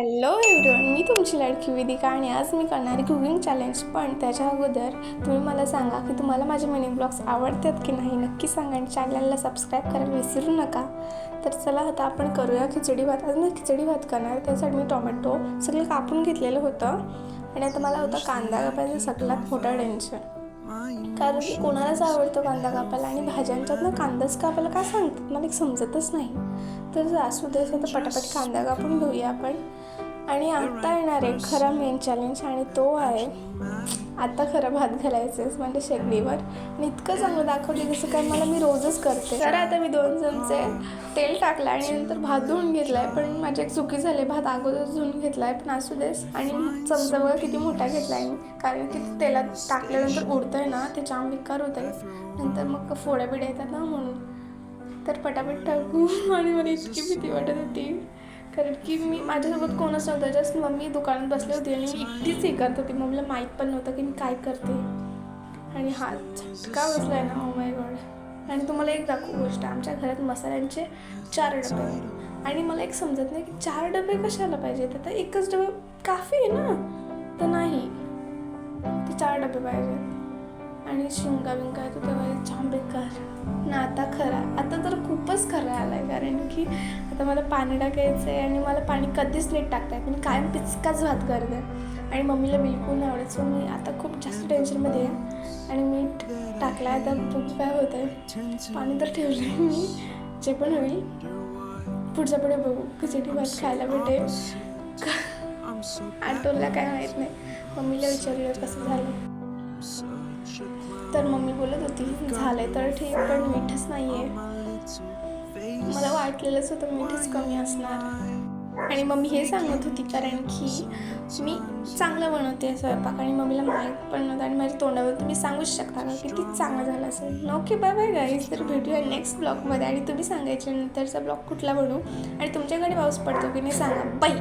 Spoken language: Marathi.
हॅलो एव्हरीवन, मी तुमची लाडकी वेदिका आणि आज मी करणारी कुकिंग चॅलेंज. पण त्याच्या अगोदर तुम्ही मला सांगा की तुम्हाला माझे मिनी ब्लॉग्स आवडतात की नाही. नक्की सांगा आणि चॅनलला सबस्क्राईब करायला विसरू नका. तर चला आता आपण करूया खिचडी भात. आज मी खिचडी भात करणार. त्यासाठी मी टोमॅटो सगळं कापून घेतलेलं होतं आणि आता मला होता कांदा कापायचा सगळ्यात मोठा टेन्शन. कारण की कोणालाच आवडतो कांदा कापायला आणि भाज्यांच्यात ना कांदाच कापायला काय सांगतात मला एक समजतच नाही. तर असू दे, तर पटापट कांदा कापून घेऊया आपण. आणि आता येणार आहे खरा मेन चॅलेंज आणि तो आहे आता खरं भात घालायचं म्हणजे शेगडीवर. आणि इतकं चांगलं दाखवलं जसं काय मी रोजच करते. तर आता मी 2 चमचे तेल टाकलं आणि नंतर भात धुवून घेतला आहे. पण माझी एक चुकी झाली, भात अगोदर धुवून घेतला आहे पण असू देस. आणि चमचा बघा किती मोठा घेतला आहे मी, कारण की तेलात टाकल्यानंतर उडतं आहे ना, ते जाम बेकार होतं आहे. नंतर मग फोड्या बिड्या येतात ना म्हणून. तर पटापट टाकू. आणि मला इतकी भीती वाटत होती कारण की माझ्यासोबत कोणच नव्हतं. जस्ट मम्मी दुकानात बसली होती आणि मी एकटीच हे करत होती. मम्मीला माहीत पण नव्हतं की मी काय करते. आणि हात झटका बसला आहे ना, ओ माय गॉड. आणि तुम्हाला एक दाखवू गोष्ट, आमच्या घरात मसाल्यांचे 4 डबे आहेत. आणि मला एक समजत नाही की 4 डबे कशाला पाहिजेत. आता एकच डबे काफी आहे ना, तर नाही, ते 4 डबे पाहिजेत. आणि शिंगा बिंगा येतो तेव्हा छान बेकार ना. आता तर खूपच खरा आला आहे, कारण की आता मला पाणी टाकायचं आहे आणि मला पाणी कधीच नीट टाकता येत. मी कायम पिचकाच भात करते आणि मम्मीला बिलकुल नाही आवडत. सो मी आता खूप जास्त टेन्शनमध्ये आहे. आणि मीठ टाकलं आहे, आता खूप काय होतं आहे. पाणी तर ठेवलं आहे मी, जे पण होईल पुढच्या पुढे बघू. खिचडी भात खायला भेटेल आठवला काय माहीत नाही. मम्मीला विचारूया कसं झालं. तर मम्मी बोलत होती झालंय तर ठीक, पण मीठच नाही आहे. मला वाटलेलंच होतं मीठच कमी असणार. आणि मम्मी हे सांगत होती कारण की मी चांगलं बनवते स्वयंपाक आणि मम्मीला माहीत पण नव्हतं. आणि माझ्या तोंडावर तुम्ही सांगूच शकता का किती चांगलं झालं असेल. Okay, bye bye guys. तर भेटूया नेक्स्ट ब्लॉगमध्ये. आणि तुम्ही सांगायच्या नंतरचा ब्लॉग कुठला बनवू आणि तुमच्याकडे पाऊस पडतो की नाही सांगा. बाय.